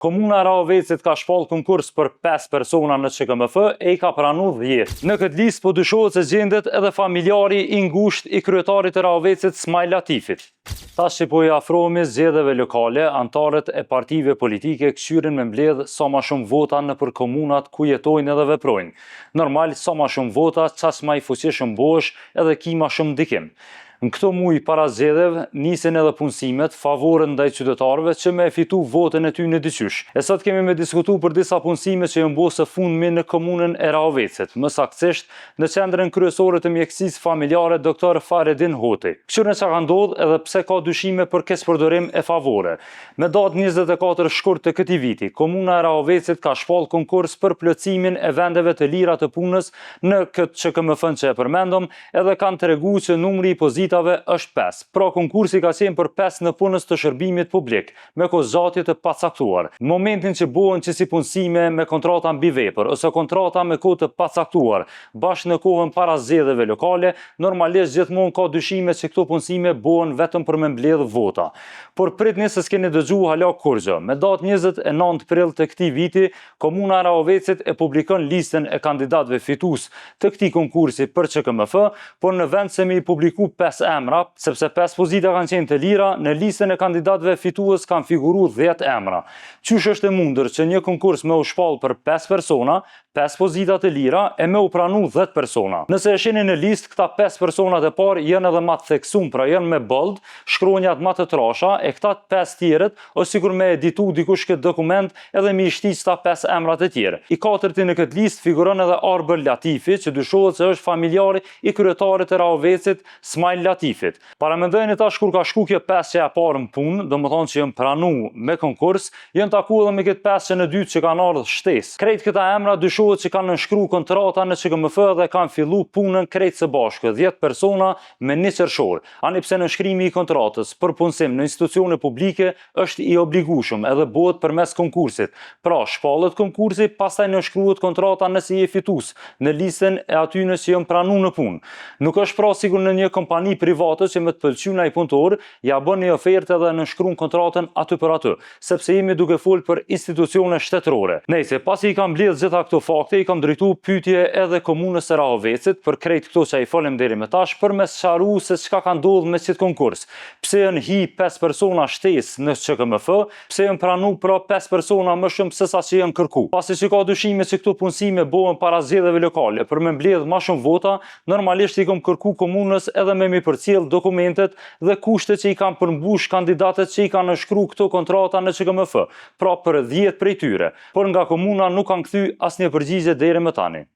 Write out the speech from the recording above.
Komuna e Rahovecit ka shpall konkurs për 5 persona në ÇKMF e i ka pranu 10. Në këtë listë po dyshohet se gjendet edhe familjari i ngushtë i kryetarit të Rahovecit Smajl Latifit. Tash që po i afrohemi zgjedhjeve lokale, antarët e partive politike këshyrin me mbledh sa ma shumë vota nëpër komunat ku jetojnë edhe veprojnë. Normal, sa ma shumë vota, qas ma i fuqishëm bosh edhe ki ma shumë ndikim. Në këto muj para zgjedhjeve nisin edhe punësimet favore ndaj qytetarëve që me fitu votën e ty në dyqysh. E sot kemi me diskutu për disa punësime që janë bërë së fundmi në komunën e Rahovecit, më saktësisht në qendrën kryesore të mjekësisë familjare Dr. Faredin Hoti. Këshyre që ka ndodhë edhe pse ka dyshime për kespërdorim e favore. Me datë 24 shkurt të këtij viti, komuna e Rahovecit ka shpall konkurs për plotësimin e vendeve të lira të punës në këtë ÇKMF-n që e përmendëm, edhe kanë treguar që numri i pozitave është 5. Pra konkursi ka qenë për 5 në punës të shërbimit publik, me kozatje të pacaktuar. Në momentin që bëhen që si punësime me kontrata mbi vepër, ose kontrata me kohë të pacaktuar, bashkë në kohën para zgjedhjeve lokale, normalisht gjithmonë ka dyshime që këto punësime bëhen vetëm për me mbledh vota. Por pritni se s'keni dëgjuar hala kurrë. Me datë 29 prill të këtij viti, komuna e Rahovecit e publikon listën e kandidatëve fitues të këtij konkursi për ÇKMF, por në vend se me i publiku 5 emra, sepse 5 pozita kanë qenë të lira, në listën e kandidatëve fitues kanë figuruar 10 emra. Qysh është e mundur që një konkurs me u shpall për 5 persona, 5 pozita të lira e me u pranu 10 persona. Nëse e shihni në listë, këta 5 personat e parë janë edhe më të theksum, pra janë me bold, shkronjat më të trasha, e këta 5 tjerët ose sikur me editu dikush këtë dokument edhe me i shtiq këta 5 emrat e tjerë. I katërti në këtë listë figuron edhe Arbër Latifi, që dyshohet se është familjari i kryetarit të Rahovecit Smajl Latifit. Paramendojeni tash kur ka shku kjo 5 që e parë në punë, domethënë që janë pranu me konkurs, janë taku edhe me këtë 5 që në dytë që kanë ardhur shtesë. Krejt këta emra dyshohet që kanë nënshkruar kontrata në ÇKMF dhe kanë fillu punën krejt së bashku, 10 persona me 1 qershor. Ani pse nënshkrimi i kontratës për punësim në institucione publike është i obligueshëm edhe bëhet përmes konkursit. Pra, shpallet konkursi, pastaj nënshkruhet kontrata nëse je fitues në listën e atyre që janë pranuar në punë. Nuk është pra sigur në një kompani private që me të pëlqyen ai punëtor, ja bën një ofertë dhe nënshkruan kontratën aty për aty, sepse jemi duke folur për institucione shtetërore. Nëse pasi i kam mbledh gjitha këto fakte, i kam drejtuar pyetje edhe komunës së Rahovecit për krejt këto që ai folëm deri më tash, për me sqaru se çka ka ndodhur me këtë konkurs. Pse janë hi 5 persona shtesë në ÇKMF, pse janë pranu pra 5 persona më shumë se sa që janë kërku. Pasi që ka dyshime se këto punësime bëhen para zgjedhjeve lokale për me mbledh më shumë vota, normalisht i kam kërku komunës edhe me mi përcjell dokumentet dhe kushtet që i kanë përmbush kandidatët që i kanë nënshkruar këto kontrata në ÇKMF, pra për 10 prej tyre. Por nga komuna nuk kanë kthy asnjë përgjigje deri më tani.